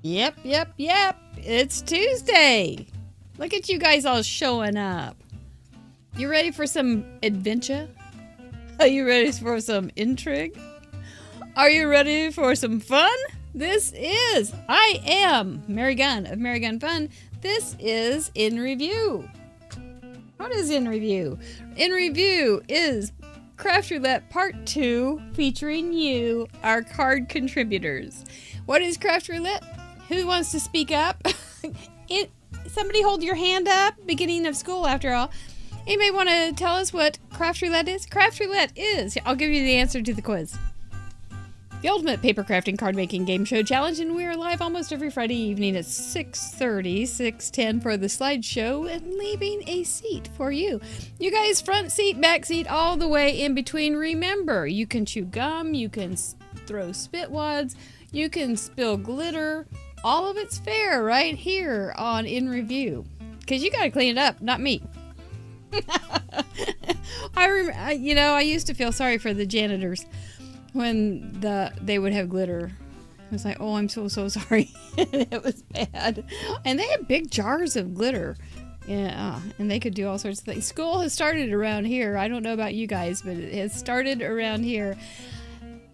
Yep. It's Tuesday. Look at you guys all showing up. You ready for some adventure? Are you ready for some intrigue? Are you ready for some fun? I am Mary Gunn of Mary Gunn Fun. This is In Review. What is In Review? In Review is Craft Roulette Part 2 featuring you, our card contributors. What is Craft Roulette? Who wants to speak up? Somebody hold your hand up. Beginning of school, after all. Anybody want to tell us what Craft Roulette is? Craft Roulette is, I'll give you the answer to the quiz, the ultimate paper crafting card making game show challenge, and we are live almost every Friday evening at 6:30, 6:10 for the slideshow, and leaving a seat for you. You guys, front seat, back seat, all the way in between. Remember, you can chew gum, you can throw spit wads, you can spill glitter. All of it's fair right here on In Review, because you got to clean it up, not me. I used to feel sorry for the janitors when they would have glitter. I was like, oh, I'm so sorry. It was bad. And they had big jars of glitter. Yeah, and they could do all sorts of things. School has started around here. I don't know about you guys, but it has started around here.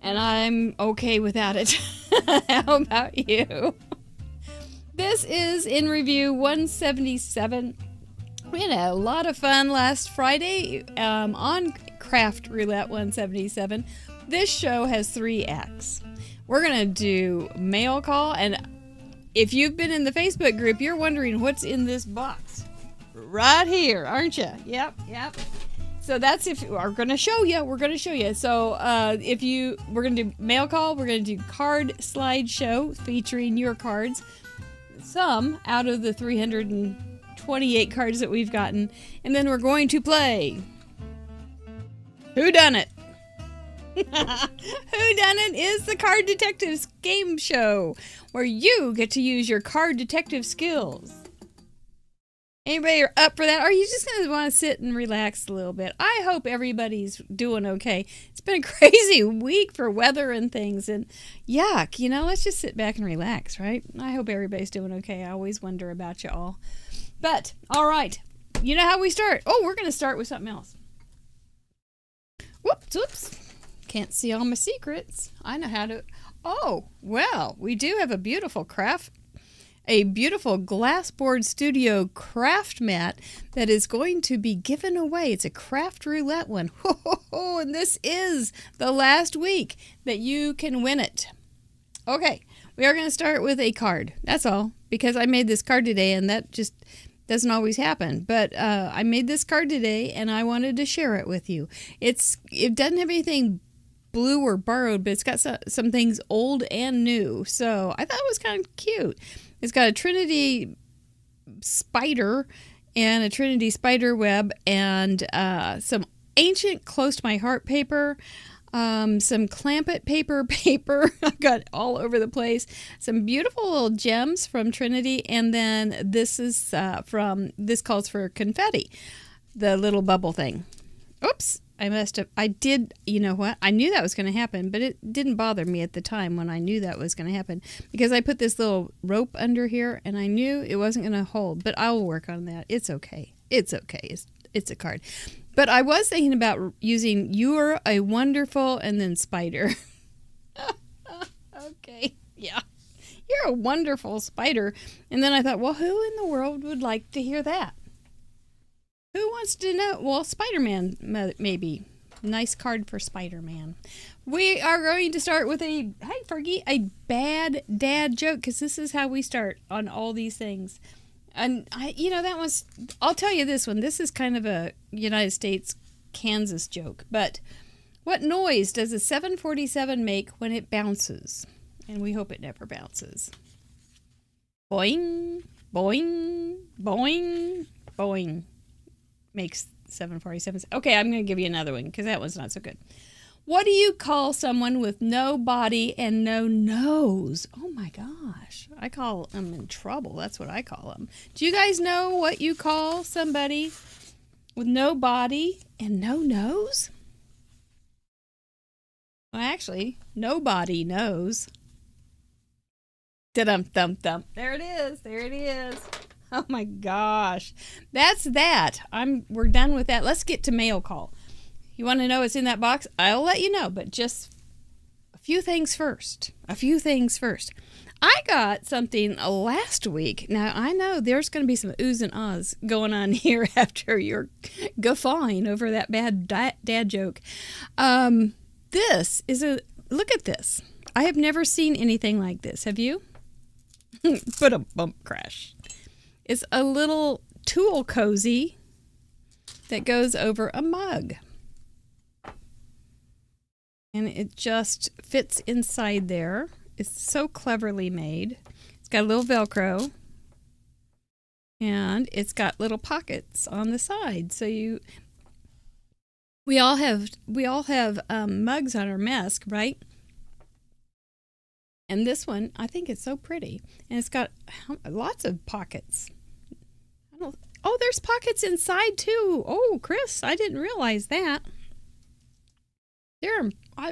And I'm okay without it. How about you? This is In Review 177. We had a lot of fun last Friday on Craft Roulette 177. This show has 3 acts. We're going to do mail call, and if you've been in the Facebook group, you're wondering what's in this box. Right here, aren't you? Yep. So that's if we're going to show you. So we're going to do mail call, we're going to do card slideshow featuring your cards. Some out of the 328 cards that we've gotten, and then we're going to play Whodunit. Whodunit is the Card Detectives game show where you get to use your card detective skills. Anybody up for that? Or are you just going to want to sit and relax a little bit? I hope everybody's doing okay. It's been a crazy week for weather and things, and yuck, let's just sit back and relax, right? I hope everybody's doing okay. I always wonder about you all. But, all right, you know how we start. Oh, we're going to start with something else. Whoops. Can't see all my secrets. I know how to. Oh, well, we do have a beautiful Glassboard Studio craft mat that is going to be given away. It's a Craft Roulette one. And this is the last week that you can win it. Okay, we are going to start with a card. That's all, because I made this card today, and that just doesn't always happen. But I made this card today, and I wanted to share it with you. It doesn't have anything blue or borrowed, but it's got some things old and new. So I thought it was kind of cute. It's got a Trinity spider and a Trinity spider web, and some ancient close to my heart paper, some Clampett paper. I've got all over the place. Some beautiful little gems from Trinity, and then this calls for confetti, the little bubble thing. Oops. You know what? I knew that was going to happen, but it didn't bother me at the time when I knew that was going to happen, because I put this little rope under here and I knew it wasn't going to hold, but I'll work on that. It's okay. It's a card. But I was thinking about using "You're a Wonderful" and then spider. Okay. Yeah. You're a wonderful spider. And then I thought, well, who in the world would like to hear that? Who wants to know? Well, Spider-Man, maybe. Nice card for Spider-Man. We are going to start with a bad dad joke, because this is how we start on all these things. And I'll tell you this one. This is kind of a United States, Kansas joke. But what noise does a 747 make when it bounces? And we hope it never bounces. Boing, boing, boing, boing. Makes 747. Okay, I'm going to give you another one, because that one's not so good. What do you call someone with no body and no nose? Oh my gosh. I call them in trouble. That's what I call them. Do you guys know what you call somebody with no body and no nose? Well, actually, nobody knows. Da-dum-dum-dum. There it is. There it is. Oh my gosh. That's that. We're done with that. Let's get to mail call. You want to know what's in that box? I'll let you know, but just a few things first. I got something last week. Now, I know there's going to be some oohs and ahs going on here after you're guffawing over that bad dad joke. Look at this. I have never seen anything like this. Have you? Put a bump crash. It's a little tool cozy that goes over a mug. And it just fits inside there. It's so cleverly made. It's got a little Velcro. And it's got little pockets on the side. So we all have mugs on our mask, right? And this one, I think it's so pretty. And it's got lots of pockets. Oh, there's pockets inside too. Oh, Chris, I didn't realize that.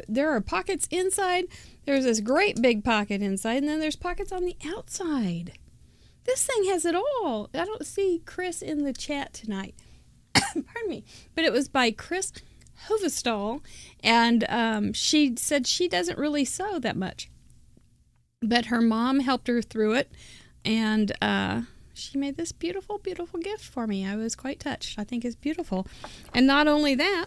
There are pockets inside. There's this great big pocket inside, and then there's pockets on the outside. This thing has it all. I don't see Chris in the chat tonight. Pardon me. But it was by Chris Hovestall, and she said she doesn't really sew that much. But her mom helped her through it, and she made this beautiful, beautiful gift for me. I was quite touched. I think it's beautiful. And not only that,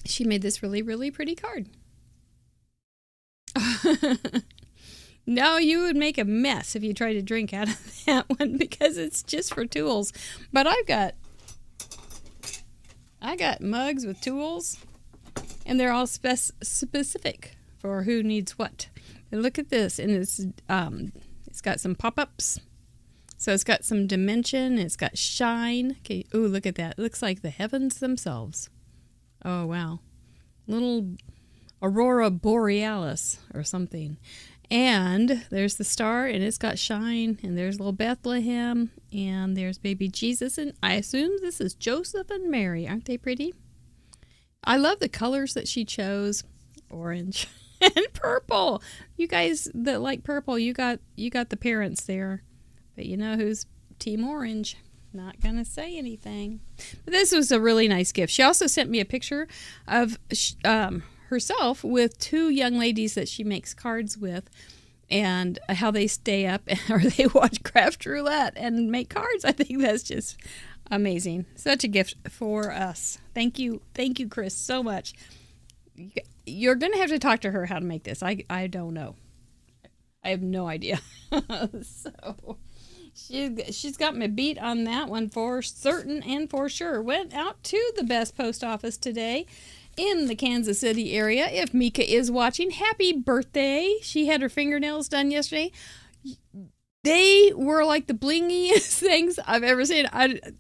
she made this really, really pretty card. No, you would make a mess if you tried to drink out of that one because it's just for tools. But I got mugs with tools, and they're all specific for who needs what. And look at this, and it's got some pop-ups. So it's got some dimension. It's got shine. Okay. Ooh, look at that. It looks like the heavens themselves. Oh, wow. Little aurora borealis or something. And there's the star, and it's got shine, and there's little Bethlehem, and there's baby Jesus, and I assume this is Joseph and Mary. Aren't they pretty? I love the colors that she chose. Orange and purple. You guys that like purple, you got the parents there. But you know who's Team Orange? Not going to say anything. But this was a really nice gift. She also sent me a picture of herself with two young ladies that she makes cards with, and how they stay up or they watch Craft Roulette and make cards. I think that's just amazing. Such a gift for us. Thank you, Chris, so much. You're going to have to talk to her how to make this. I don't know. I have no idea. So she's got me beat on that one for certain and for sure. Went out to the best post office today in the Kansas City area. If Mika is watching, happy birthday. She had her fingernails done yesterday. They were like the blingiest things I've ever seen.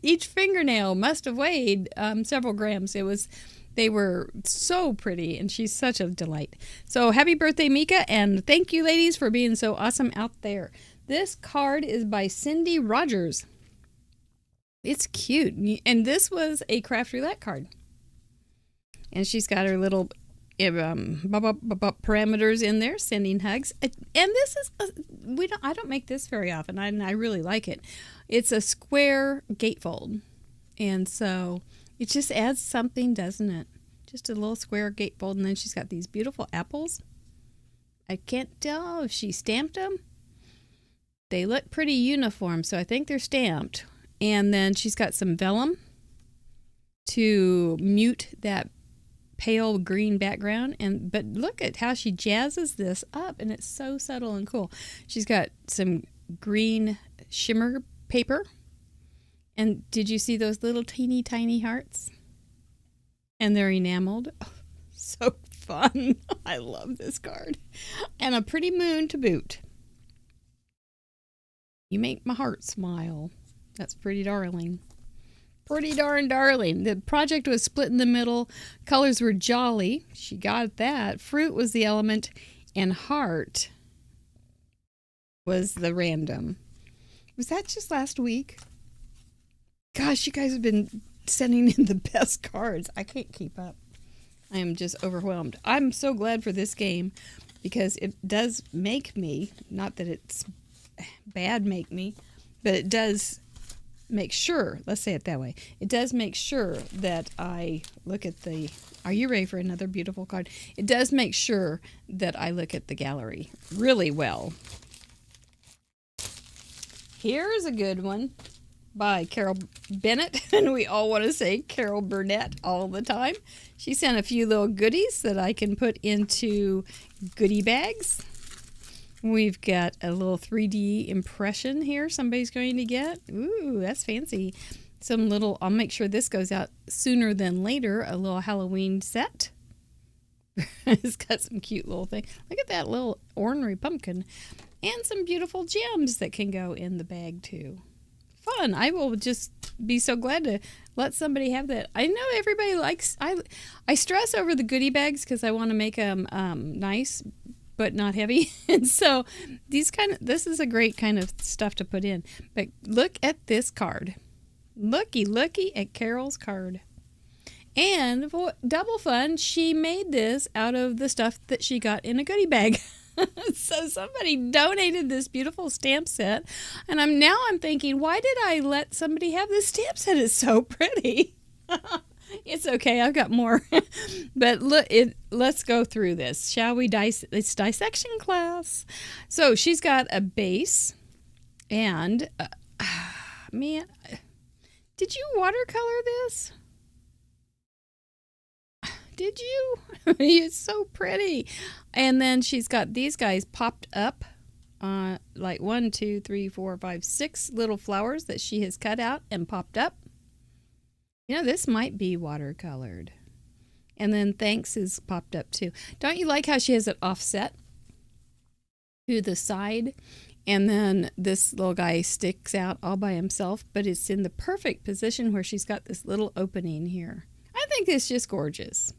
Each fingernail must have weighed several grams. They were so pretty, and she's such a delight. So happy birthday, Mika, and thank you, ladies, for being so awesome out there. This card is by Cindy Rogers. It's cute, and this was a Craft Roulette card. And she's got her little parameters in there, sending hugs. And this is I don't make this very often, and I really like it. It's a square gatefold, and so it just adds something, doesn't it? Just a little square gatefold, and then she's got these beautiful apples. I can't tell if she stamped them. They look pretty uniform, so I think they're stamped. And then she's got some vellum to mute that pale green background. But look at how she jazzes this up, and it's so subtle and cool. She's got some green shimmer paper. And did you see those little teeny tiny hearts? And they're enameled. Oh, so fun. I love this card. And a pretty moon to boot. You make my heart smile. That's pretty darling. Pretty darn darling. The project was split in the middle. Colors were jolly. She got that. Fruit was the element. And heart was the random. Was that just last week? Gosh, you guys have been sending in the best cards. I can't keep up. I am just overwhelmed. I'm so glad for this game because it does make me, not that it's bad make me, but it does make sure, let's say it that way, it does make sure that I look at the, are you ready for another beautiful card? It does make sure that I look at the gallery really well. Here's a good one by Carol Bennett, and we all want to say Carol Burnett all the time. She sent a few little goodies that I can put into goodie bags. We've got a little 3D impression here somebody's going to get. Ooh, that's fancy. Some little, I'll make sure this goes out sooner than later, a little Halloween set. It's got some cute little thing. Look at that little ornery pumpkin. And some beautiful gems that can go in the bag too. Fun. I will just be so glad to let somebody have that. I know everybody likes, I stress over the goodie bags because I want to make them nice but not heavy. And so this is a great kind of stuff to put in. But look at this card. Looky at Carol's card. And for double fun, she made this out of the stuff that she got in a goodie bag. So somebody donated this beautiful stamp set. And I'm thinking, why did I let somebody have this stamp set? It's so pretty. It's okay, I've got more. But look, let's go through this, shall we? It's dissection class. So she's got a base, and man, did you watercolor this? Did you? It's so pretty. And then she's got these guys popped up, like 1, 2, 3, 4, 5, 6 little flowers that she has cut out and popped up. You know, this might be watercolored. And then thanks is popped up too. Don't you like how she has it offset to the side? And then this little guy sticks out all by himself, but it's in the perfect position where she's got this little opening here. I think it's just gorgeous.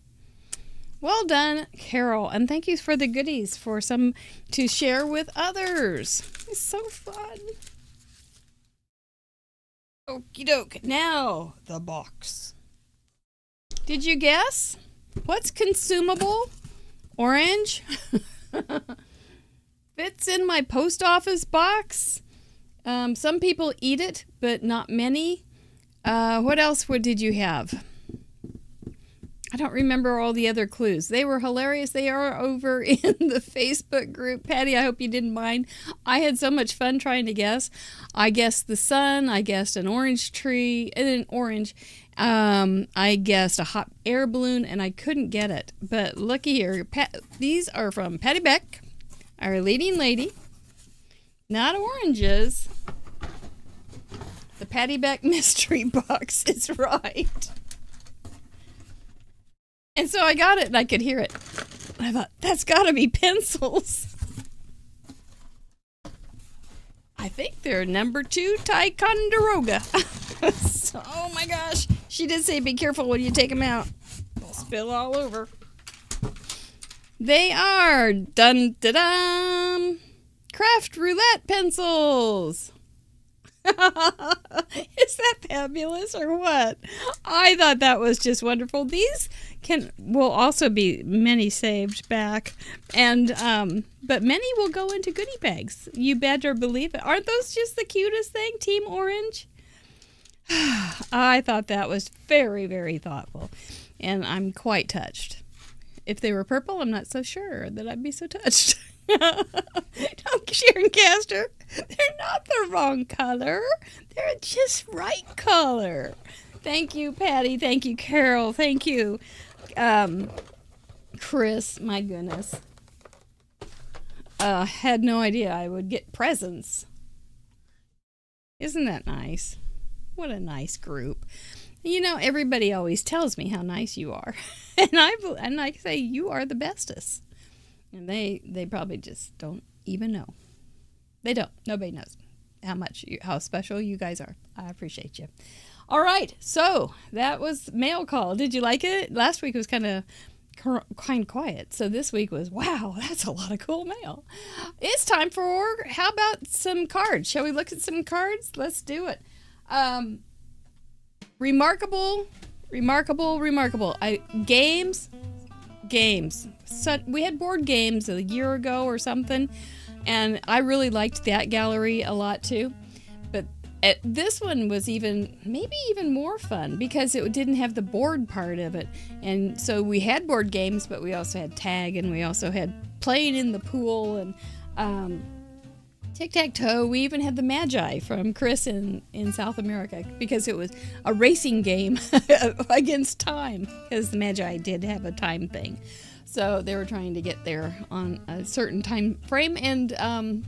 Well done, Carol. And thank you for the goodies for some to share with others. It's so fun. Okie doke. Now, the box. Did you guess? What's consumable? Orange. Fits in my post office box. Some people eat it, but not many. What else did you have? I don't remember all the other clues. They were hilarious. They are over in the Facebook group. Patty, I hope you didn't mind. I had so much fun trying to guess. I guessed the sun. I guessed an orange tree and an orange. I guessed a hot air balloon, and I couldn't get it. But looky here. These are from Patty Beck, our leading lady. Not oranges. The Patty Beck mystery box is right. And so I got it, and I could hear it. And I thought, that's got to be pencils. I think they're number 2 Ticonderoga. So, oh my gosh. She did say be careful when you take them out. They'll spill all over. They are, dun-da-dum, craft roulette pencils. Is that fabulous or what? I thought that was just wonderful. These will also be many saved back, and but many will go into goodie bags. You better believe it. Aren't those just the cutest thing, Team Orange? I thought that was very, very thoughtful, and I'm quite touched. If they were purple, I'm not so sure that I'd be so touched. Sharon Caster, they're not the wrong color. They're just right color. Thank you, Patty. Thank you, Carol. Thank you, Chris. My goodness. Had no idea I would get presents. Isn't that nice? What a nice group. You know, everybody always tells me how nice you are. And I say you are the bestest. And they probably just don't even know. They don't. Nobody knows how special you guys are. I appreciate you. All right. So that was mail call. Did you like it? Last week was kind of quiet. So this week was, wow, that's a lot of cool mail. It's time for, how about some cards? Shall we look at some cards? Let's do it. Remarkable. Games. games. So we had board games a year ago or something, and I really liked that gallery a lot too. But this one was maybe even more fun because it didn't have the board part of it. And so we had board games, but we also had tag, and we also had playing in the pool, and tic-tac-toe. We even had the Magi from Chris in South America because it was a racing game against time, because the Magi did have a time thing. So they were trying to get there on a certain time frame, and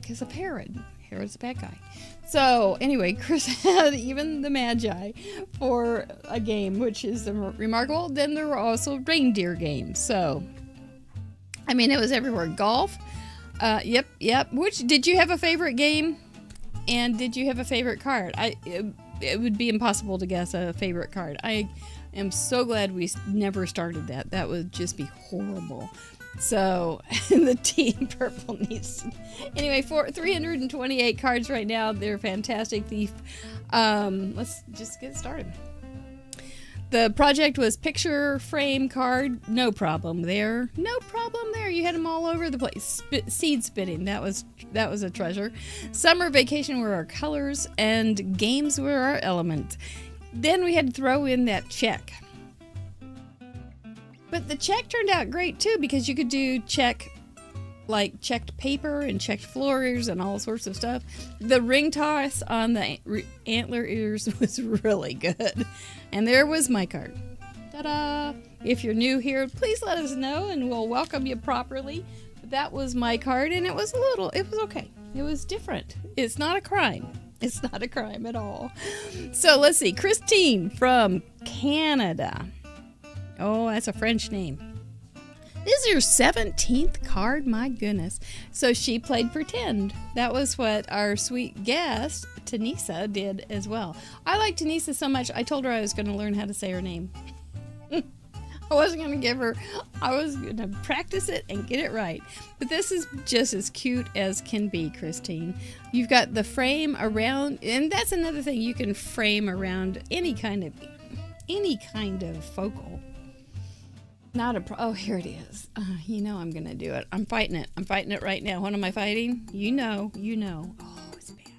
because of Herod's a bad guy. So anyway, Chris had even the Magi for a game, which is remarkable. Then there were also reindeer games. So, I mean, it was everywhere. Golf. Yep. Did you have a favorite game? And did you have a favorite card? It would be impossible to guess a favorite card. I am so glad we never started that. That would just be horrible. So the team purple needs. Anyway, 328 cards right now. They're fantastic. Let's just get started. The project was picture frame card. No problem there. You had them all over the place. Seed spitting. That was a treasure. Summer vacation were our colors, and games were our element. Then we had to throw in that check. But the check turned out great too, because you could do checked paper and checked floors and all sorts of stuff. The ring toss on the antler ears was really good. And there was my card. Ta-da! If you're new here, please let us know and we'll welcome you properly. But that was my card, and it was okay. It was different. It's not a crime. It's not a crime at all. So let's see. Christine from Canada. Oh, that's a French name. This is your 17th card, my goodness. So she played pretend. That was what our sweet guest, Tanisa, did as well. I like Tanisa so much, I told her I was going to learn how to say her name. I wasn't going to I was going to practice it and get it right. But this is just as cute as can be, Christine. You've got the frame around, and that's another thing. You can frame around any kind of focal. Oh, here it is. I'm going to do it. I'm fighting it right now. What am I fighting? You know. Oh, it's bad.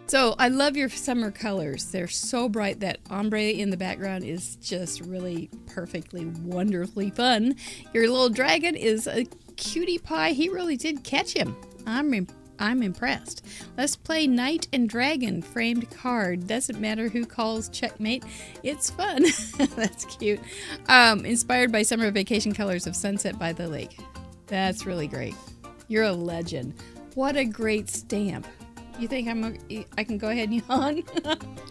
So I love your summer colors. They're so bright. That ombre in the background is just really perfectly, wonderfully fun. Your little dragon is a cutie pie. He really did catch him. I'm impressed. Let's play Knight and Dragon framed card. Doesn't matter who calls checkmate. It's fun. That's cute. Inspired by summer vacation colors of Sunset by the Lake. That's really great. You're a legend. What a great stamp. You think I can go ahead and yawn?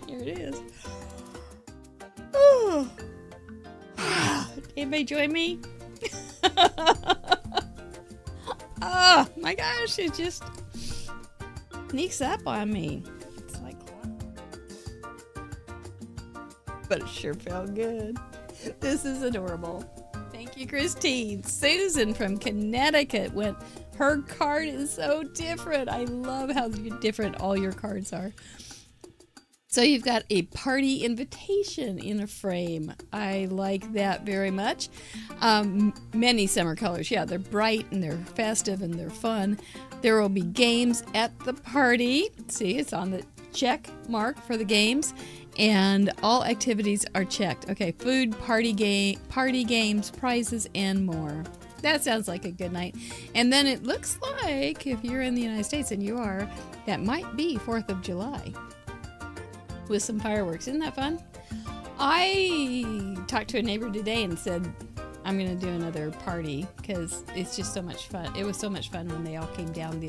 Here it is. Oh. Anybody join me? Oh my gosh, it just sneaks up on me. It's like, but it sure felt good. This is adorable. Thank you, Christine. Susan from Connecticut her card is so different. I love how different all your cards are. So you've got a party invitation in a frame. I like that very much. Many summer colors. Yeah, they're bright and they're festive and they're fun. There will be games at the party. See, it's on the check mark for the games. And all activities are checked. Okay, food, party games, prizes, and more. That sounds like a good night. And then it looks like, if you're in the United States, and you are, that might be 4th of July. With some fireworks. Isn't that fun? I talked to a neighbor today and said I'm going to do another party because it's just so much fun. It was so much fun when they all came down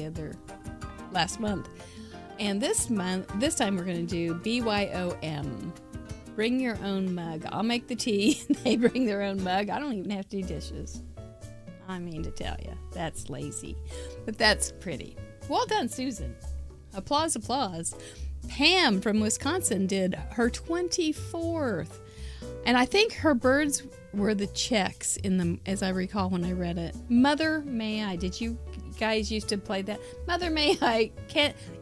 last month. And this time we're going to do BYOM. Bring your own mug. I'll make the tea. They bring their own mug. I don't even have to do dishes. I mean to tell you, that's lazy. But that's pretty. Well done, Susan. Applause, applause. Pam from Wisconsin did her 24th. And I think her birds were the checks in them, as I recall when I read it. Mother, may I? Did you guys used to play that? Mother, may I?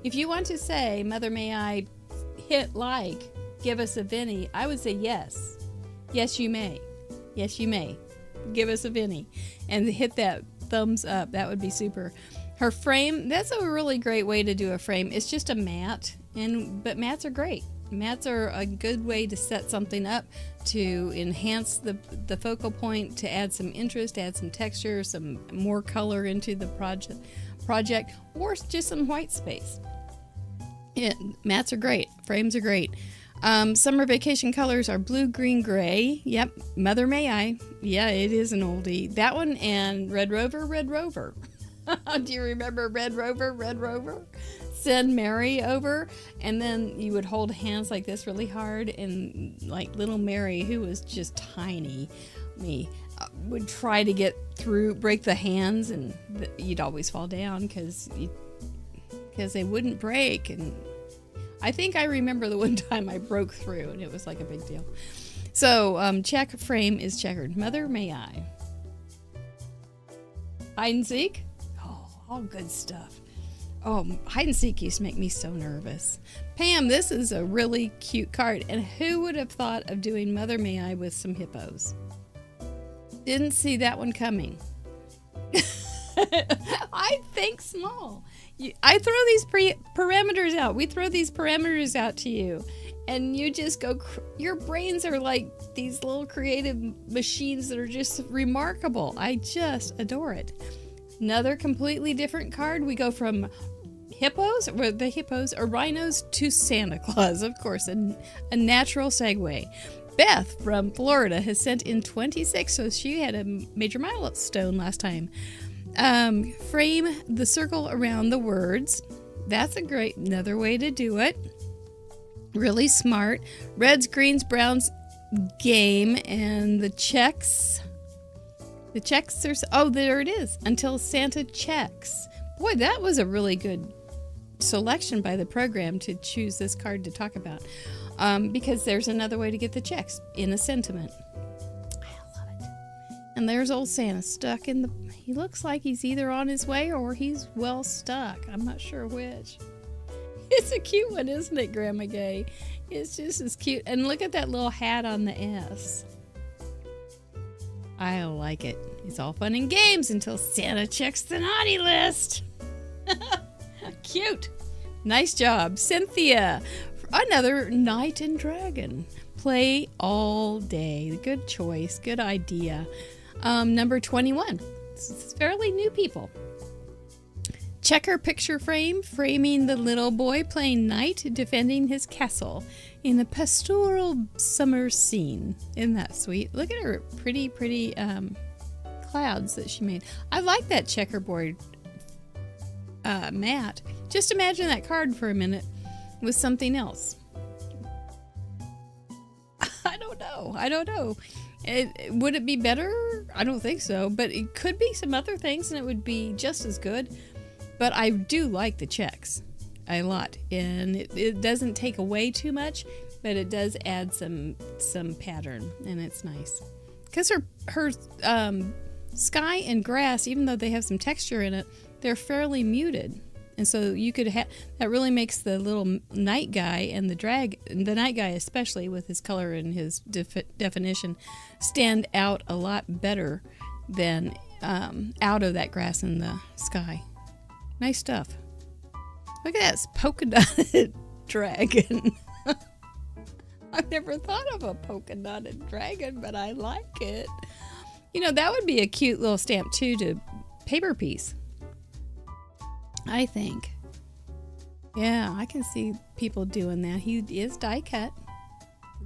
If you want to say, Mother, may I hit give us a Vinny, I would say yes. Yes, you may. Yes, you may. give us a penny. And hit that thumbs up. That would be super. Her frame, that's a really great way to do a frame. It's just a mat, but mats are great. Mats are a good way to set something up, to enhance the focal point, to add some interest, add some texture, some more color into the project, or just some white space. Yeah, mats are great. Frames are great. Summer vacation colors are blue, green, gray. Yep, Mother May I. Yeah, it is an oldie. That one and Red Rover, Red Rover. Do you remember Red Rover, Red Rover? Send Mary over, and then you would hold hands like this really hard, and like little Mary, who was just tiny, would try to get through, break the hands, and you'd always fall down because they wouldn't break. And I think I remember the one time I broke through, and it was like a big deal. So check frame is checkered. Mother May I. Hide and seek. Oh, all good stuff. Oh, hide and seek used to make me so nervous. Pam, this is a really cute card. And who would have thought of doing Mother May I with some hippos? Didn't see that one coming. I think small. I throw these parameters out. We throw these parameters out to you. And you just go, your brains are like these little creative machines that are just remarkable. I just adore it. Another completely different card. We go from hippos or rhinos to Santa Claus, of course, a natural segue. Beth from Florida has sent in 26, so she had a major milestone last time. Frame the circle around the words. That's another way to do it. Really smart. Reds, greens, browns game, and the checks. The checks are, oh, there it is. Until Santa checks. Boy, that was a really good selection by the program to choose this card to talk about. Because there's another way to get the checks in a sentiment. I love it. And there's old Santa stuck in he looks like he's either on his way or he's well stuck. I'm not sure which. It's a cute one, isn't it, Grandma Gay? It's just as cute. And look at that little hat on the S. I like it. It's all fun and games until Santa checks the naughty list. Cute. Nice job. Cynthia. Another Knight and Dragon. Play all day. Good choice. Good idea. Number 21. This is fairly new people. Checker picture frame, framing the little boy playing knight, defending his castle in a pastoral summer scene. Isn't that sweet? Look at her pretty clouds that she made. I like that checkerboard mat. Just imagine that card for a minute with something else. I don't know. Would it be better? I don't think so, but it could be some other things and it would be just as good. But I do like the checks a lot, and it doesn't take away too much, but it does add some pattern, and it's nice. Because her sky and grass, even though they have some texture in it, they're fairly muted, and so you could that really makes the little night guy and the night guy especially with his color and his definition, stand out a lot better than out of that grass in the sky. Nice stuff. Look at that polka dotted dragon. I've never thought of a polka dotted dragon, but I like it. You know, that would be a cute little stamp too to paper piece, I think. Yeah, I can see people doing that. He is die cut.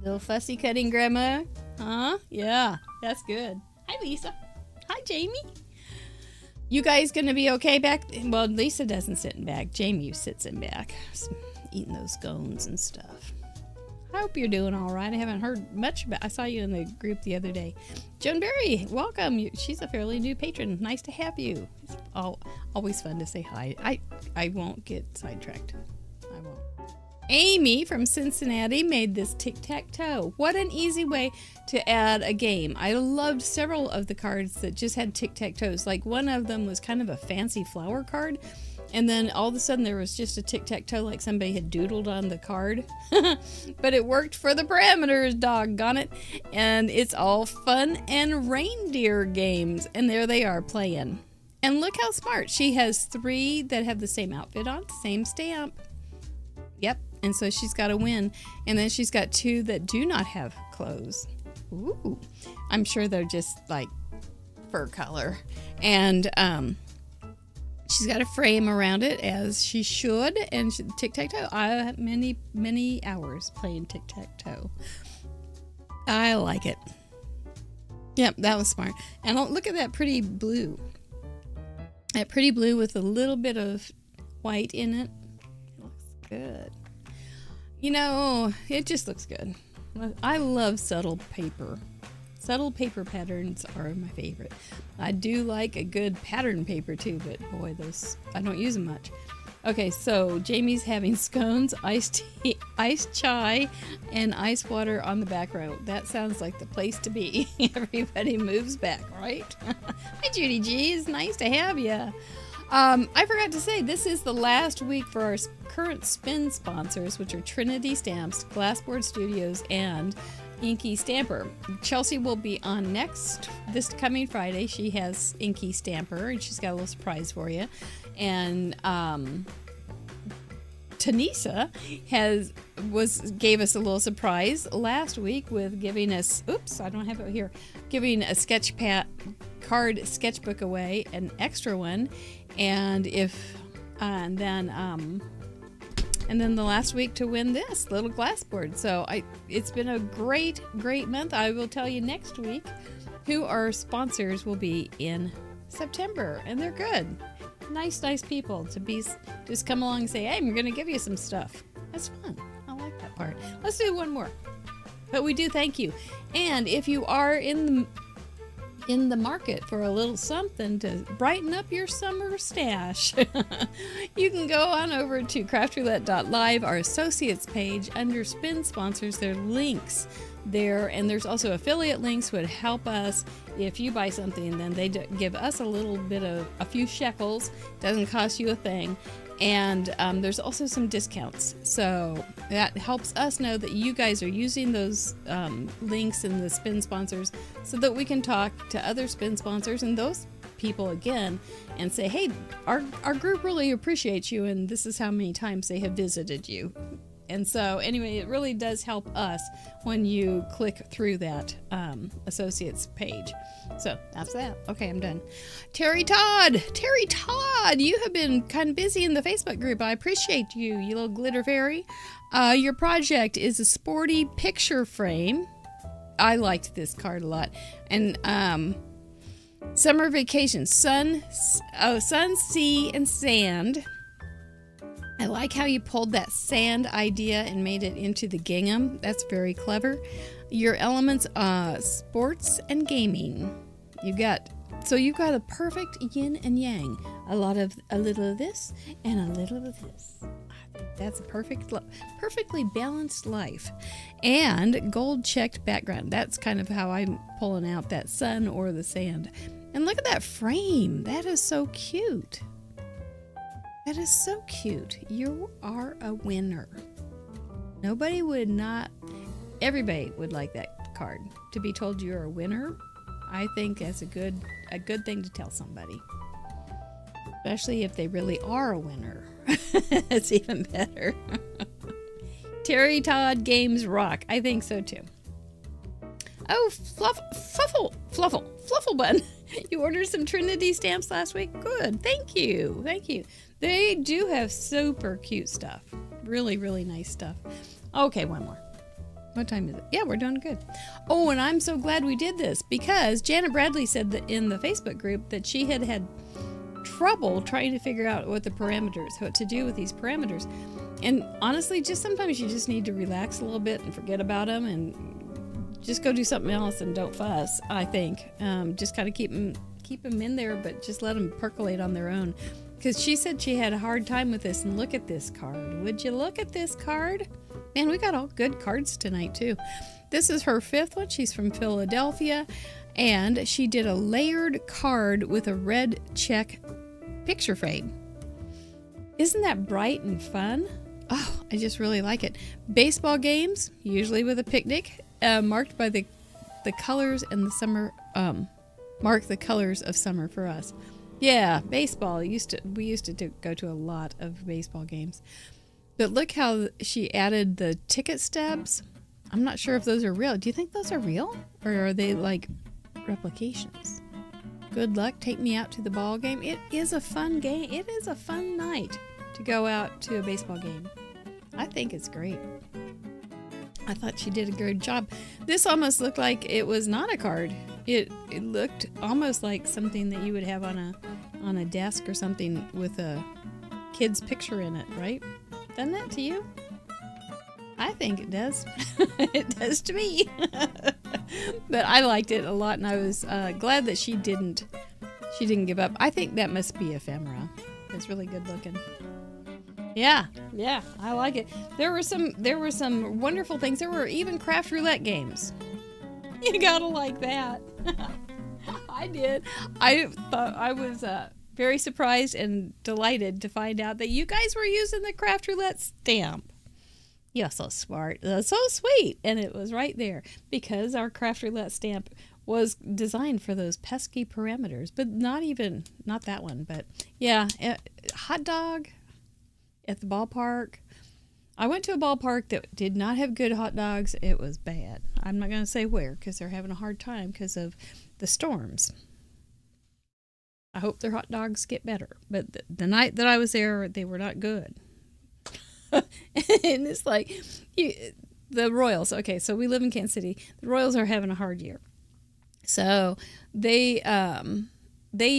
Little fussy cutting grandma. Huh? Yeah, that's good. Hi, Lisa. Hi, Jamie. You guys gonna be okay back? Well, Lisa doesn't sit in back. Jamie sits in back, eating those scones and stuff. I hope you're doing all right. I haven't heard much about. I saw you in the group the other day. Joan Berry, welcome. She's a fairly new patron. Nice to have you. It's always fun to say hi. I won't get sidetracked. I won't. Amy from Cincinnati made this tic-tac-toe. What an easy way to add a game. I loved several of the cards that just had tic-tac-toes. Like one of them was kind of a fancy flower card, And then all of a sudden there was just a tic-tac-toe like somebody had doodled on the card. But it worked for the parameters, doggone it. And it's all fun and reindeer games. And there they are playing. And look how smart. She has 3 that have the same outfit on, same stamp. Yep. And so she's got to win. And then she's got 2 that do not have clothes. Ooh. I'm sure they're just like fur color. And she's got a frame around it, as she should, and tic-tac-toe. I have many hours playing tic-tac-toe. I like it. Yep, that was smart. And look at that pretty blue. That pretty blue with a little bit of white in it. It looks good. You know, it just looks good. I love subtle paper. Subtle paper patterns are my favorite. I do like a good pattern paper too, but boy, those, I don't use them much. Okay, so Jamie's having scones, iced tea, iced chai, and ice water on the back row. That sounds like the place to be. Everybody moves back, right? Hi, Judy G. It's nice to have you. I forgot to say, this is the last week for our current spin sponsors, which are Trinity Stamps, Glassboard Studios, and Inky Stamper. Chelsea will be on this coming Friday. She has Inky Stamper, and she's got a little surprise for you. And Tanisa gave us a little surprise last week with giving us, oops, I don't have it here, giving a card sketchbook away, an extra one, and then the last week to win this little glassboard. So it's been a great month. I will tell you next week who our sponsors will be in September, and they're good. Nice people to just come along and say, hey, I'm going to give you some stuff. That's fun. I like that part. Let's do one more. But we do thank you. And if you are in the market for a little something to brighten up your summer stash, you can go on over to craftroulette.live, our associates page. Under spin sponsors, there are links there, and there's also affiliate links would help us. If you buy something, then they give us a little bit of a few shekels. Doesn't cost you a thing. And there's also some discounts, so that helps us know that you guys are using those links in the spin sponsors, so that we can talk to other spin sponsors and those people again and say, hey, our group really appreciates you, and this is how many times they have visited you. And so anyway, it really does help us when you click through that associates page. So that's that. Okay, I'm done. Terry Todd, you have been kind of busy in the Facebook group. I appreciate you little glitter fairy. Your project is a sporty picture frame. I liked this card a lot. And summer vacation, sun, sea, and sand. I like how you pulled that sand idea and made it into the gingham. That's very clever. Your elements, sports and gaming. You've got a perfect yin and yang. A little of this and a little of this. I think that's a perfectly balanced life. And gold checked background. That's kind of how I'm pulling out that sun or the sand. And look at that frame. That is so cute. That is so cute. You are a winner. Everybody would like that card. To be told you're a winner, I think that's a good thing to tell somebody. Especially if they really are a winner. It's even better. Terry Todd Games rock. I think so too. Oh, Fluffle Bun. You ordered some Trinity stamps last week? Good. Thank you. They do have super cute stuff. Really, really nice stuff. Okay, one more. What time is it? Yeah, we're doing good. Oh, and I'm so glad we did this because Janet Bradley said that in the Facebook group that she had trouble trying to figure out what to do with these parameters. And honestly, just sometimes you just need to relax a little bit and forget about them and just go do something else and don't fuss, I think. Just kind of keep them in there, but just let them percolate on their own. Because she said she had a hard time with this, and look at this card. Would you look at this card? Man, we got all good cards tonight, too. This is her 5th one. She's from Philadelphia, and she did a layered card with a red check picture frame. Isn't that bright and fun? Oh, I just really like it. Baseball games, usually with a picnic, marked by the colors and the summer, mark the colors of summer for us. Yeah, baseball. We used to go to a lot of baseball games. But look how she added the ticket stubs. I'm not sure if those are real. Do you think those are real? Or are they like replications? Good luck. Take me out to the ball game. It is a fun game. It is a fun night to go out to a baseball game. I think it's great. I thought she did a good job. This almost looked like it was not a card. It looked almost like something that you would have on a desk or something with a kid's picture in it, right? Doesn't it to you? I think it does. It does to me. But I liked it a lot, and I was glad that she didn't give up. I think that must be ephemera. It's really good looking. Yeah, I like it. There were some wonderful things. There were even craft roulette games. You gotta like that. I did. I thought I was very surprised and delighted to find out that you guys were using the craft roulette stamp. You're so smart. That's so sweet. And it was right there because our craft roulette stamp was designed for those pesky parameters, but not that one. But yeah, hot dog at the ballpark. I went to a ballpark that did not have good hot dogs. It was bad. I'm not going to say where because they're having a hard time because of the storms. I hope their hot dogs get better. But the night that I was there, they were not good. And it's like the Royals. Okay, so we live in Kansas City. The Royals are having a hard year. So they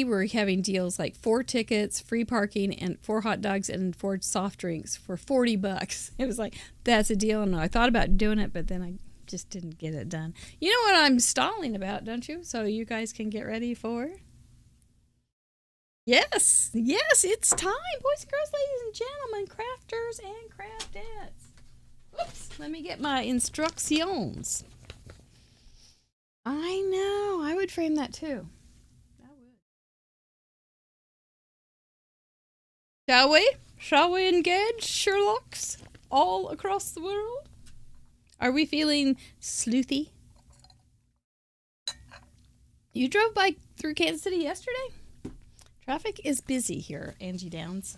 were having deals like 4 tickets, free parking, and 4 hot dogs and 4 soft drinks for $40. It was like, that's a deal. And I thought about doing it, but then I just didn't get it done. You know what I'm stalling about, don't you? So you guys can get ready for... Yes, it's time, boys and girls, ladies and gentlemen, crafters and craftettes. Oops, let me get my instructions. I know, I would frame that too. I would. Shall we engage Sherlocks all across the world? Are we feeling sleuthy? You drove through Kansas City yesterday? Traffic is busy here, Angie Downs.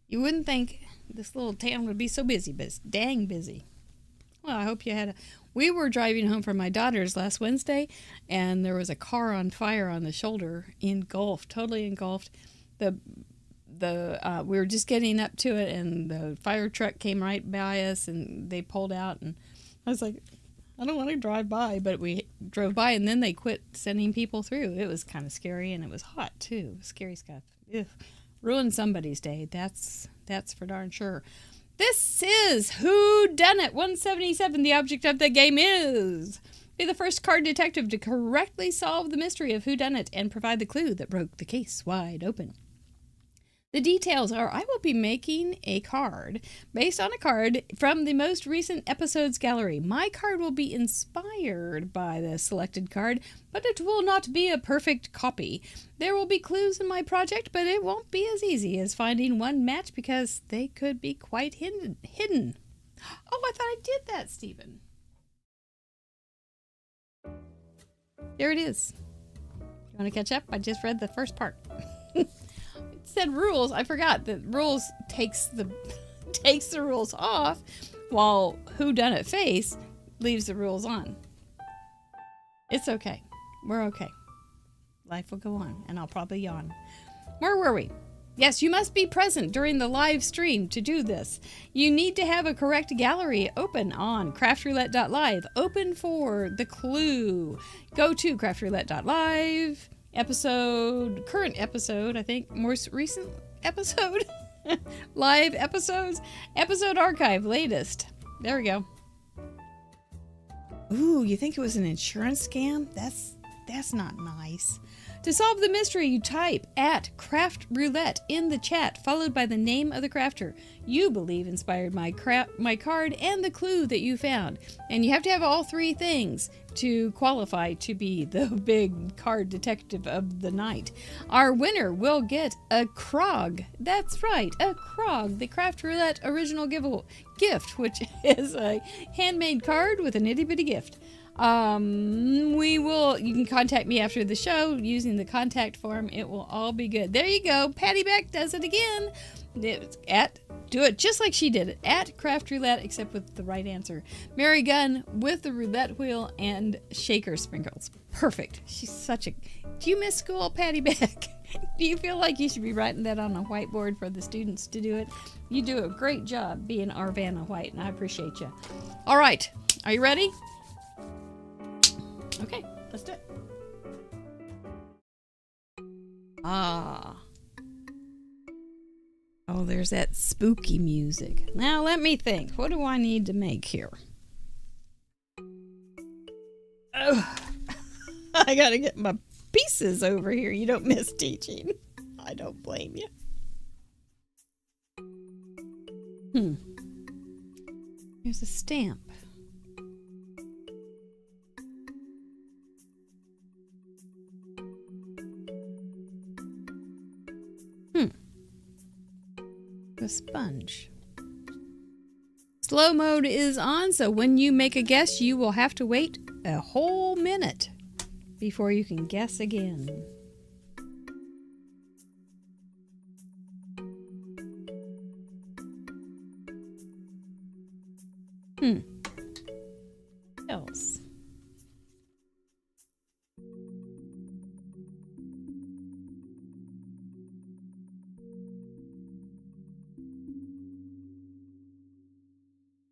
You wouldn't think this little town would be so busy, but it's dang busy. Well, I hope you had We were driving home from my daughter's last Wednesday, and there was a car on fire on the shoulder, totally engulfed. We were just getting up to it, and the fire truck came right by us, and they pulled out, and I was like, I don't want to drive by, but we drove by, and then they quit sending people through. It was kind of scary, and it was hot, too. Scary stuff. Ugh. Ruined somebody's day. That's for darn sure. This is Whodunit 177. The object of the game is... Be the first card detective to correctly solve the mystery of Whodunit and provide the clue that broke the case wide open. The details are I will be making a card based on a card from the most recent episode's gallery. My card will be inspired by the selected card, but it will not be a perfect copy. There will be clues in my project, but it won't be as easy as finding one match because they could be quite hidden. Oh, I thought I did that, Stephen. There it is. You want to catch up? I just read the first part. Said rules. I forgot that rules takes the rules off, while Whodunit face leaves the rules on. It's okay. We're okay. Life will go on, and I'll probably yawn. Where were we? Yes, you must be present during the live stream to do this. You need to have a correct gallery open on craftroulette.live. Open for the clue. Go to craftroulette.live. Current episode, I think, most recent episode, live episodes, episode archive, latest. There we go. Ooh, you think it was an insurance scam? That's not nice. To solve the mystery, you type at Craft Roulette in the chat, followed by the name of the crafter you believe inspired my card and the clue that you found. And you have to have all three things to qualify to be the big card detective of the night. Our winner will get a Krog. That's right, a Krog, the Craft Roulette original gift, which is a handmade card with an itty bitty gift. You can contact me after the show using the contact form. It will all be good. There you go. Patty Beck does it again. Do it just like she did it, at Craft Roulette, except with the right answer. Mary Gunn with the roulette wheel and shaker sprinkles. Perfect. She's such a... Do you miss school, Patty Beck? Do you feel like you should be writing that on a whiteboard for the students to do it? You do a great job being our Vanna White, and I appreciate you. All right. Are you ready? Okay, let's do it. Oh, there's that spooky music. Now let me think. What do I need to make here? Oh, I gotta get my pieces over here. You don't miss teaching. I don't blame you. Here's a stamp. A sponge. Slow mode is on, so when you make a guess, you will have to wait a whole minute before you can guess again. Else.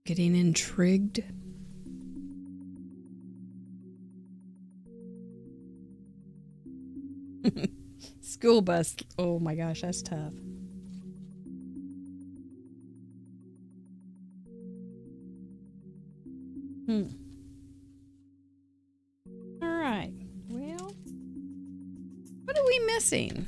Getting intrigued. School bus. Oh my gosh, that's tough. All right. Well, what are we missing?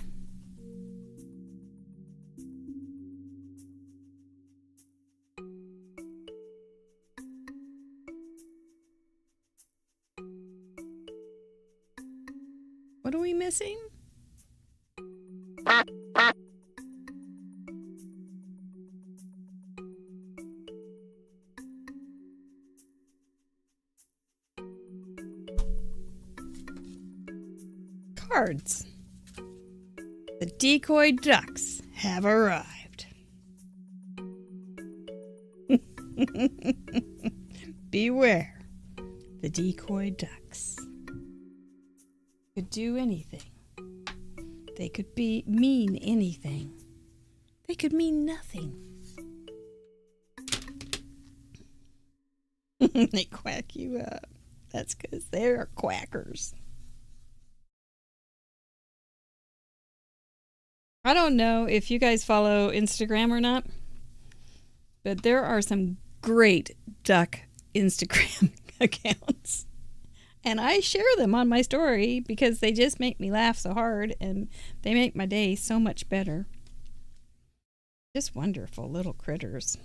What are we missing? Cards. The decoy ducks have arrived. Beware the decoy ducks. Could do anything. They could mean anything. They could mean nothing. They quack you up. That's because they're quackers. I don't know if you guys follow Instagram or not, but there are some great duck Instagram accounts. And I share them on my story because they just make me laugh so hard and they make my day so much better. Just wonderful little critters.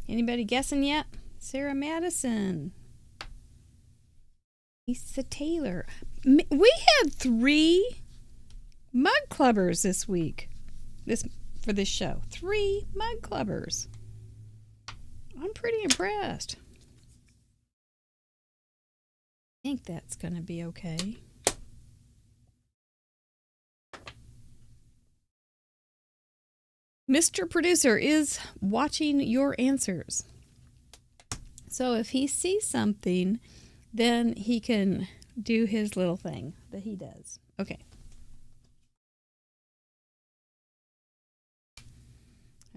Anybody guessing yet? Sarah Madison. Lisa Taylor. We had 3 mug clubbers this week. For this show. 3 mug clubbers. I'm pretty impressed. I think that's going to be okay. Mr. Producer is watching your answers. So if he sees something, then he can do his little thing that he does. Okay.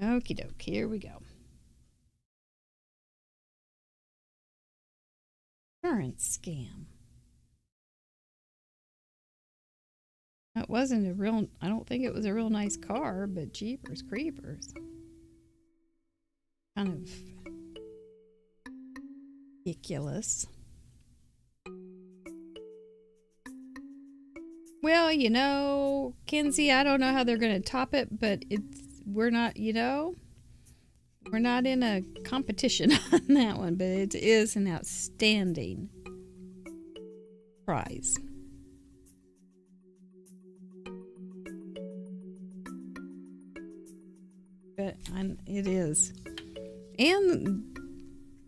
Okie doke, here we go. Current scam. It wasn't a real, I don't think it was a real nice car, but jeepers creepers. Kind of ridiculous. Well, you know, Kinsey, I don't know how they're going to top it, but we're not, you know, we're not in a competition on that one, but it is an outstanding prize. But it is. And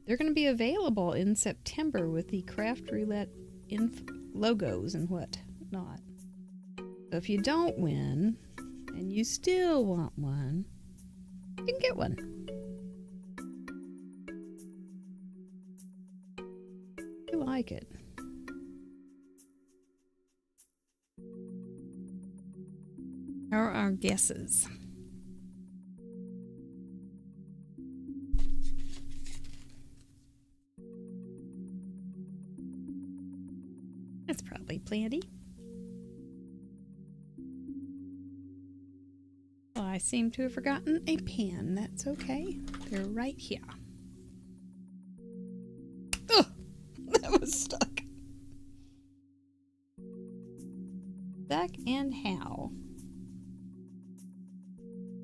they're going to be available in September with the Craft Roulette logos and whatnot. So if you don't win and you still want one, you can get one. I like it. How are our guesses? That's probably plenty. Well, I seem to have forgotten a pen. That's okay. They're right here. Oh, that was stuck. Stuck and how?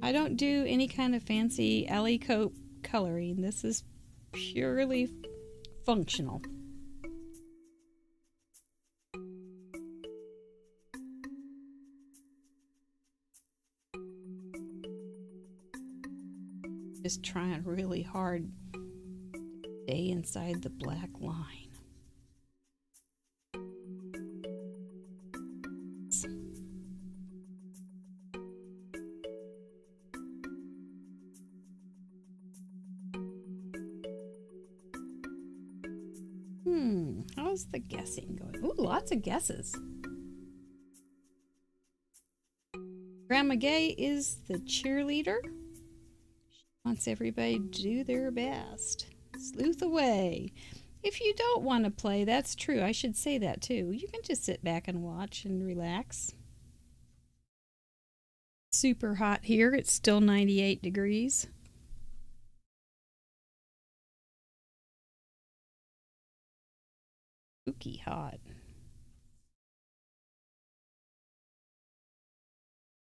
I don't do any kind of fancy alley coat coloring. This is purely functional. Just trying really hard to stay inside the black line. How's the guessing going? Ooh, lots of guesses. Grandma Gay is the cheerleader. She wants everybody to do their best. Sleuth away. If you don't want to play, that's true. I should say that too. You can just sit back and watch and relax. Super hot here. It's still 98 degrees. Spooky hot.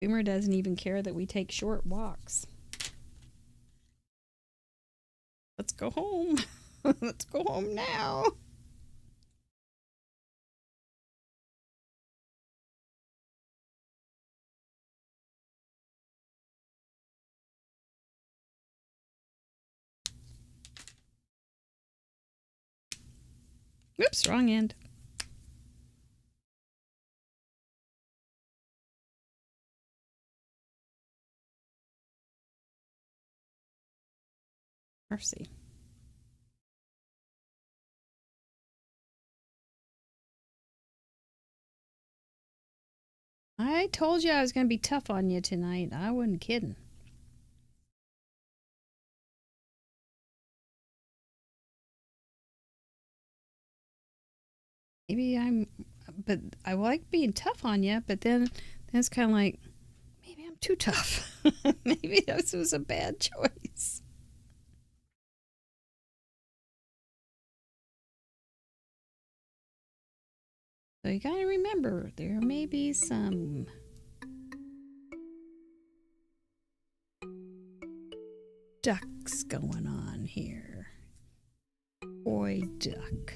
Boomer doesn't even care that we take short walks. Let's go home. Let's go home now. Oops, wrong end. Mercy. I told you I was going to be tough on you tonight. I wasn't kidding. Maybe but I like being tough on you, but then it's kind of like, maybe I'm too tough. Maybe this was a bad choice. So you gotta remember, there may be some ducks going on here. Boy duck.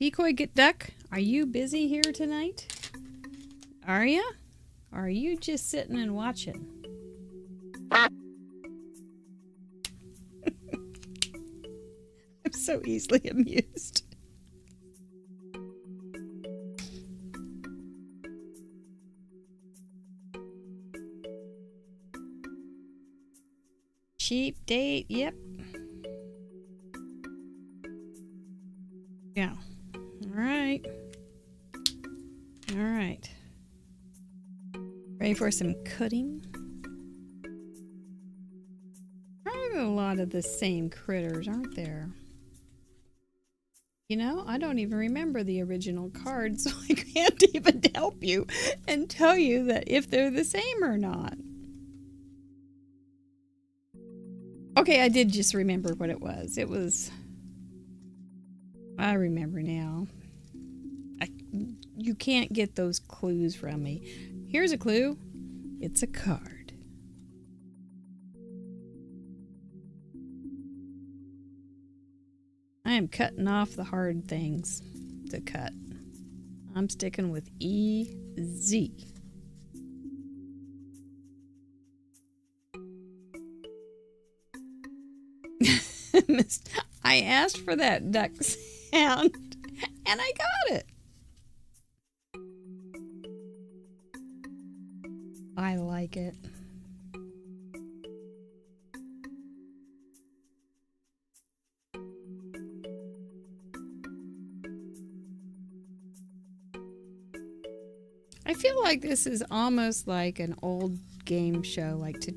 Decoy get duck, are you busy here tonight? Are ya? Or are you just sitting and watching? I'm so easily amused. Cheap date, yep. Yeah. Alright. Alright. Ready for some cutting? Probably a lot of the same critters, aren't there? You know, I don't even remember the original cards, so I can't even help you and tell you that if they're the same or not. Okay, I did just remember what it was. I remember now. You can't get those clues from me. Here's a clue. It's a card. I am cutting off the hard things to cut. I'm sticking with EZ. I asked for that duck sound and I got it. I like it. I feel like this is almost like an old game show, like to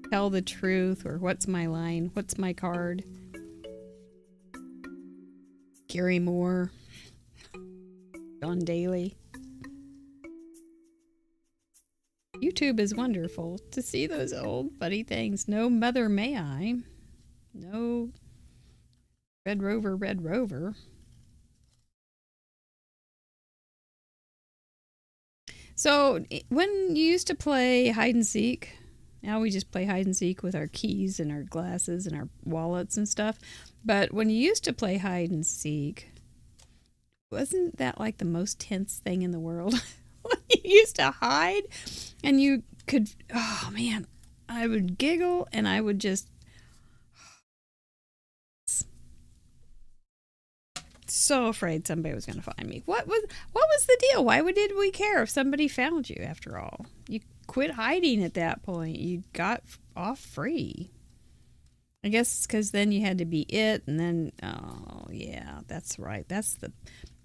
tell the truth or what's my line, what's my card. Gary Moore, John Daly. YouTube is wonderful to see those old funny things. No Mother May I. No Red Rover, Red Rover. So when you used to play hide and seek, now we just play hide and seek with our keys and our glasses and our wallets and stuff. But when you used to play hide and seek, wasn't that like the most tense thing in the world? When you used to hide and you could, oh man, I would giggle and I would just so afraid somebody was going to find me. What was the deal? Why did we care if somebody found you after all? You quit hiding at that point. You got off free. I guess it's because then you had to be it, and then oh yeah, that's right. That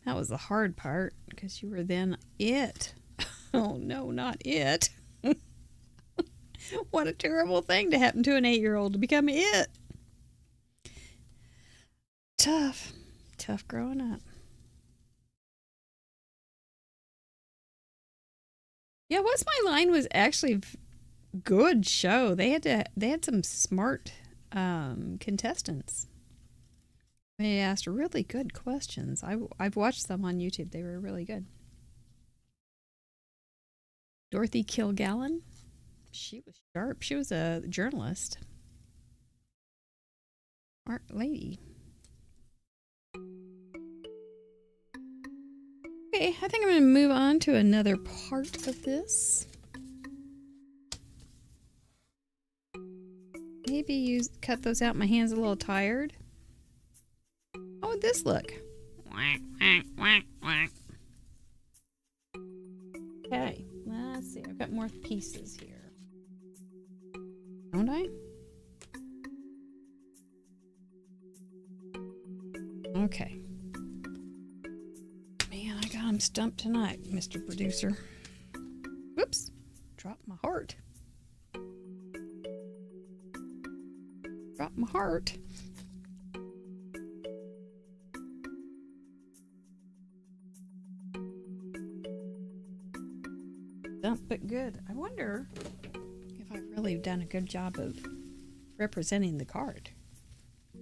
was the hard part because you were then it. Oh no, not it. What a terrible thing to happen to an 8-year-old, to become it. Tough growing up. Yeah, What's My Line was actually good show. They had some smart contestants. They asked really good questions. I've watched them on YouTube. They were really good. Dorothy Kilgallen, she was sharp. She was a journalist. Smart lady. Okay, I think I'm going to move on to another part of this. Maybe you cut those out. My hand's a little tired. How would this look? Okay, let's see. I've got more pieces here. Don't I? Okay. Man, I got him stumped tonight, Mr. Producer. Whoops. Dropped my heart. Dropped my heart. Stumped but good. I wonder if I've really done a good job of representing the card. A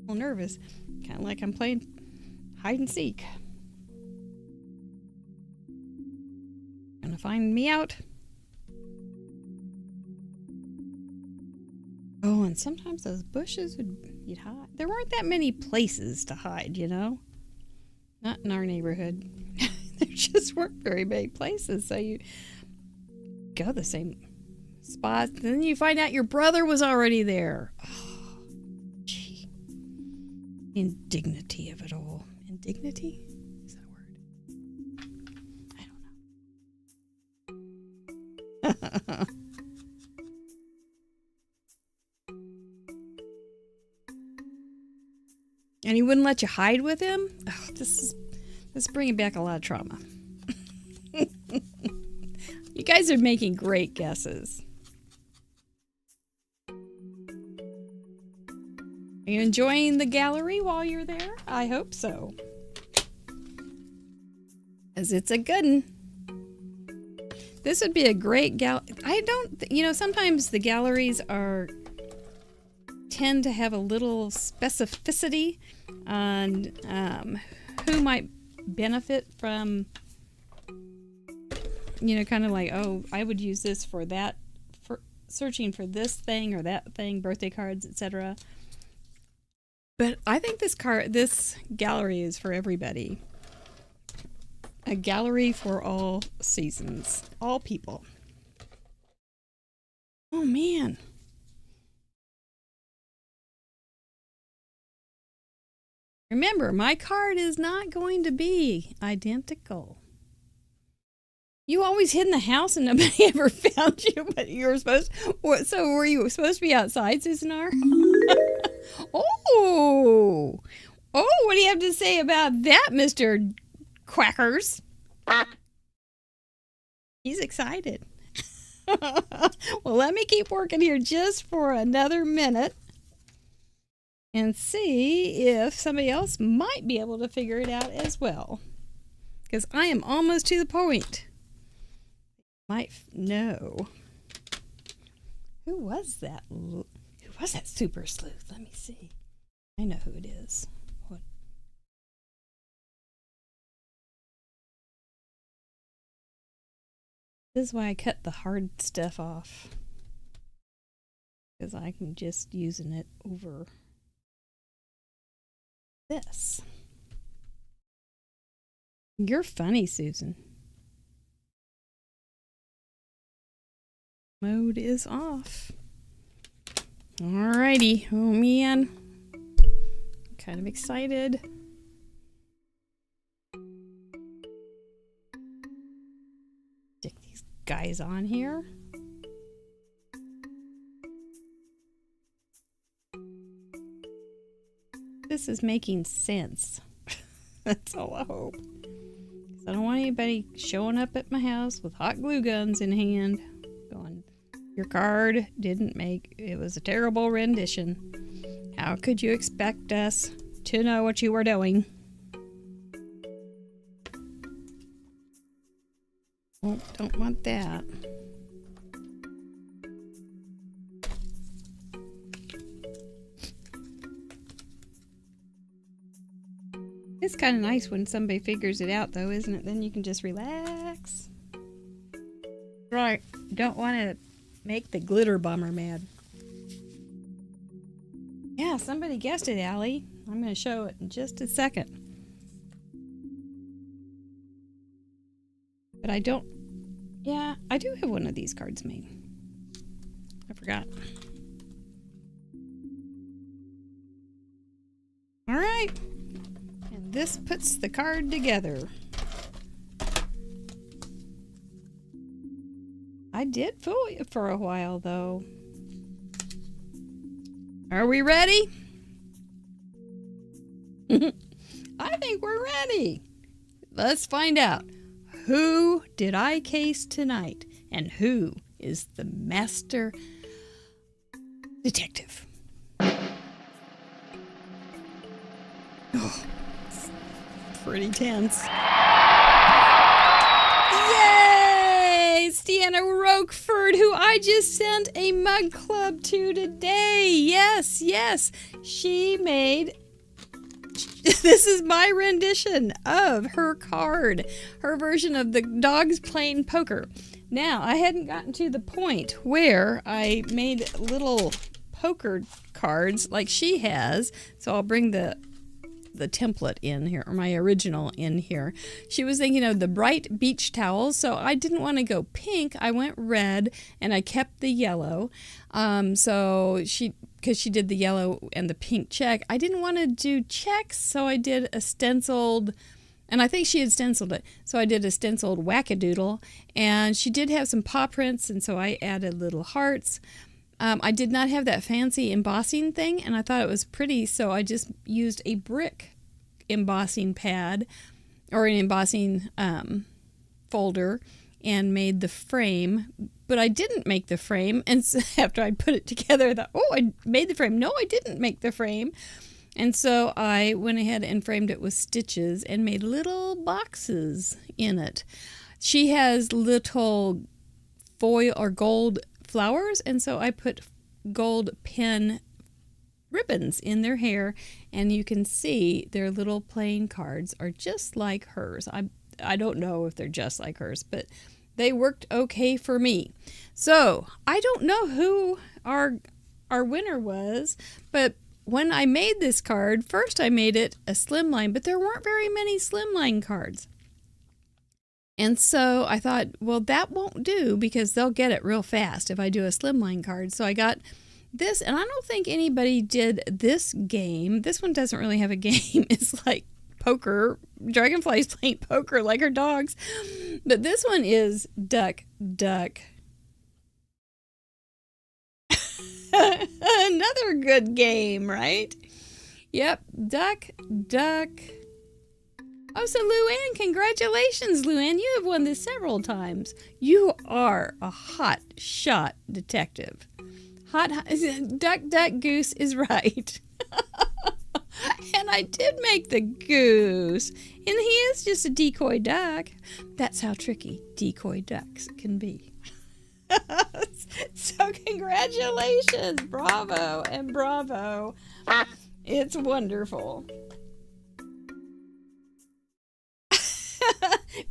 little nervous. Kind of like I'm playing hide and seek. Gonna find me out. Oh, and sometimes those bushes you'd hide. There weren't that many places to hide, you know? Not in our neighborhood. There just weren't very many places, so you go the same spots. Then you find out your brother was already there. Oh, gee. Indignity of it all. Indignity? Is that a word? I don't know. And he wouldn't let you hide with him? Oh, this is bringing back a lot of trauma. You guys are making great guesses. Are you enjoying the gallery while you're there? I hope so. As it's a good one. This would be a great sometimes the galleries tend to have a little specificity on who might benefit from, kind of like, oh, I would use this for that, for searching for this thing or that thing, birthday cards, etc. But I think this gallery is for everybody. A gallery for all seasons, all people. Oh, man. Remember, my card is not going to be identical. You always hid in the house and nobody ever found you, but you were supposed to. So were you supposed to be outside, Susan R? Oh, what do you have to say about that, Mr. Quackers? He's excited. Well, let me keep working here just for another minute and see if somebody else might be able to figure it out as well. Because I am almost to the point. Might know. Who was that? Who was that super sleuth? Let me see. I know who it is. What? This is why I cut the hard stuff off. Because I can just using it over this. You're funny, Susan. Mode is off. Alrighty. Oh man. I'm kind of excited. Stick these guys on here. This is making sense. That's all I hope. 'Cause I don't want anybody showing up at my house with hot glue guns in hand going, your card didn't make, it was a terrible rendition. How could you expect us to know what you were doing? Oh, don't want that. It's kind of nice when somebody figures it out, though, isn't it? Then you can just relax. Right. Don't want to make the glitter bomber mad. Yeah, somebody guessed it, Allie. I'm going to show it in just a second. But I don't... Yeah, I do have one of these cards made. I forgot. All right. And this puts the card together. I did fool you for a while, though. Are we ready? I think we're ready. Let's find out. Who did I case tonight? And who is the master detective? Oh, it's pretty tense. It's Deanna Roquefort, who I just sent a mug club to today. Yes, yes. She made... This is my rendition of her card. Her version of the dogs playing poker. Now, I hadn't gotten to the point where I made little poker cards like she has. So I'll bring the template in here, or my original in here. She was thinking of the bright beach towels, so I didn't want to go pink. I went red, and I kept the yellow. Because she did the yellow and the pink check, I didn't want to do checks, so I did a stenciled, and I think she had stenciled it, so I did a stenciled wackadoodle, and she did have some paw prints, and so I added little hearts. I did not have that fancy embossing thing, and I thought it was pretty, so I just used a brick embossing pad or an embossing folder and made the frame but I didn't make the frame. And so after I put it together, I thought, oh, I made the frame. No, I didn't make the frame. And so I went ahead and framed it with stitches and made little boxes in it. She has little foil or gold flowers, and so I put gold pin ribbons in their hair, and you can see their little playing cards are just like hers. I don't know if they're just like hers, but they worked okay for me. So I don't know who our winner was, but when I made this card, first I made it a slimline, but there weren't very many slimline cards. And so I thought, well, that won't do because they'll get it real fast if I do a slimline card. So I got this, and I don't think anybody did this game. This one doesn't really have a game. It's like poker. Dragonfly's playing poker like her dogs. But this one is Duck, Duck. Another good game, right? Yep, Duck, Duck. Oh, so Luann, congratulations, Luann. You have won this several times. You are a hot shot detective. Hot, Duck, Duck, Goose is right. And I did make the goose. And he is just a decoy duck. That's how tricky decoy ducks can be. So congratulations. Bravo and bravo. It's wonderful.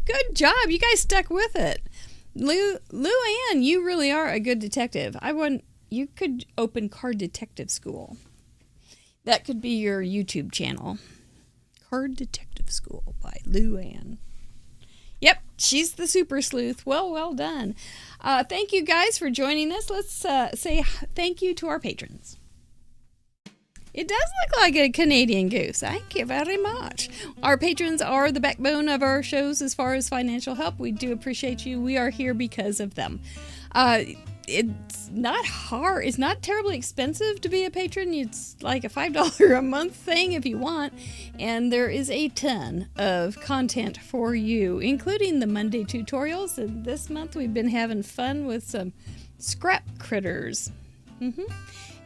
Good job. You guys stuck with it. Luann, you really are a good detective. You could open Card Detective School. That could be your YouTube channel. Card Detective School by Luann. Yep, she's the super sleuth. Well done. Thank you guys for joining us. Let's say thank you to our patrons. It does look like a Canadian goose. Thank you very much. Our patrons are the backbone of our shows as far as financial help. We do appreciate you. We are here because of them. It's not hard. It's not terribly expensive to be a patron. It's like a $5 a month thing if you want. And there is a ton of content for you, including the Monday tutorials. And this month we've been having fun with some scrap critters.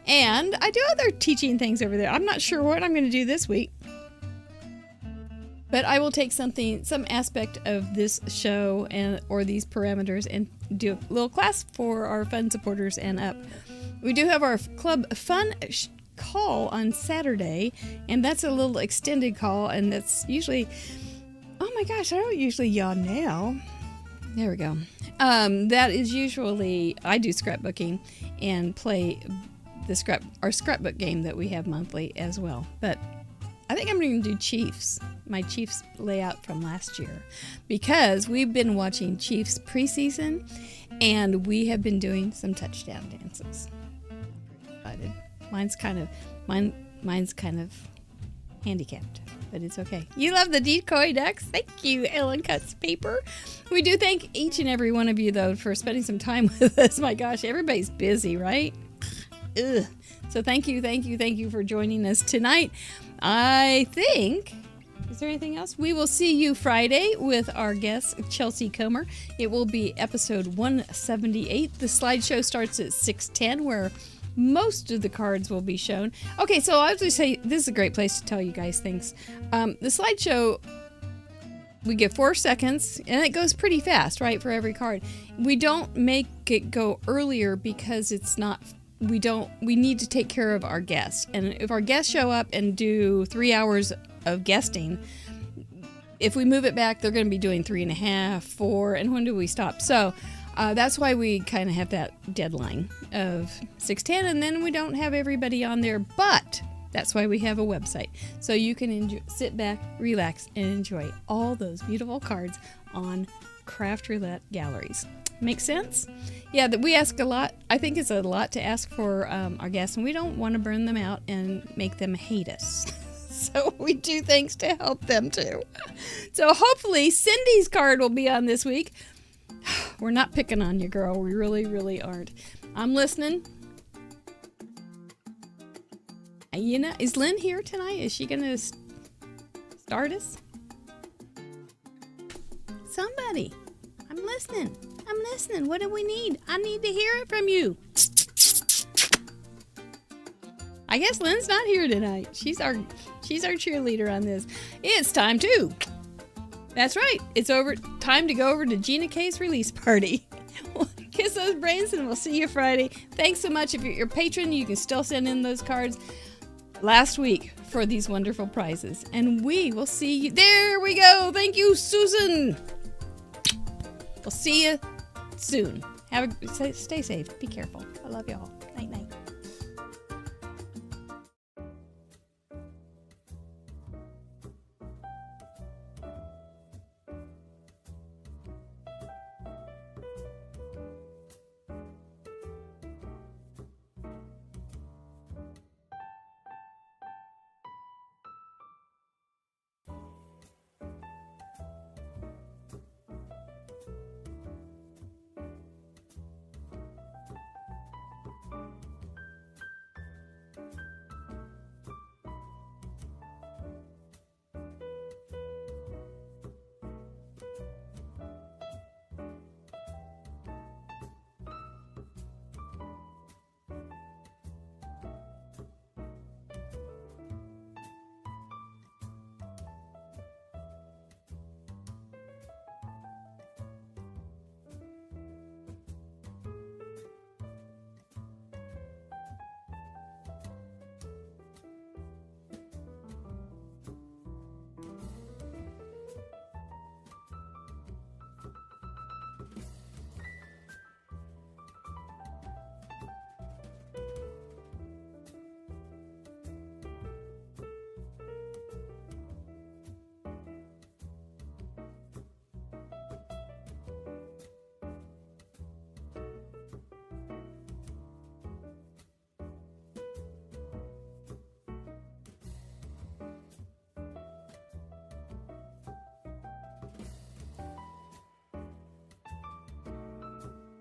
And I do other teaching things over there. I'm not sure what I'm going to do this week. But I will take some aspect of this show or these parameters and do a little class for our fun supporters and up. We do have our club fun call on Saturday, and that's a little extended call, and that's usually, oh my gosh, I don't usually yawn now. There we go. That is usually, I do scrapbooking and play our scrapbook game that we have monthly as well. But I think I'm going to do Chiefs, my Chiefs layout from last year, because we've been watching Chiefs preseason and we have been doing some touchdown dances. I'm pretty excited. Mine's kind of handicapped, but it's okay. You love the decoy ducks. Thank you, Ellen Cuts Paper. We do thank each and every one of you, though, for spending some time with us. My gosh, everybody's busy, right? Ugh. So thank you for joining us tonight. I think, is there anything else? We will see you Friday with our guest, Chelsea Comer. It will be episode 178. The slideshow starts at 6:10, where most of the cards will be shown. Okay, so I'll just say this is a great place to tell you guys things. The slideshow, we get 4 seconds, and it goes pretty fast, right, for every card. We don't make it go earlier because it's not... We need to take care of our guests. And if our guests show up and do 3 hours of guesting, if we move it back, they're going to be doing 3.5, 4, and when do we stop? So that's why we kind of have that deadline of 6:10, and then we don't have everybody on there, but that's why we have a website. So you can sit back, relax, and enjoy all those beautiful cards on Craft Roulette galleries. Make sense? Yeah, that we ask a lot. I think it's a lot to ask for our guests, and we don't want to burn them out and make them hate us. So we do things to help them too. So hopefully Cindy's card will be on this week. We're not picking on you, girl. We really, really aren't. I'm listening. You know, is Lynn here tonight? Is she going to start us? Somebody. I'm listening. listening. What do we need? I need to hear it from you. I guess Lynn's not here tonight. She's our cheerleader on this. It's time to. That's right. It's time to go over to Gina K's release party. Kiss those brains and we'll see you Friday. Thanks so much. If you're your patron, you can still send in those cards last week for these wonderful prizes. And we will see you. There we go. Thank you, Susan. We'll see you soon. Stay safe. Be careful. I love y'all.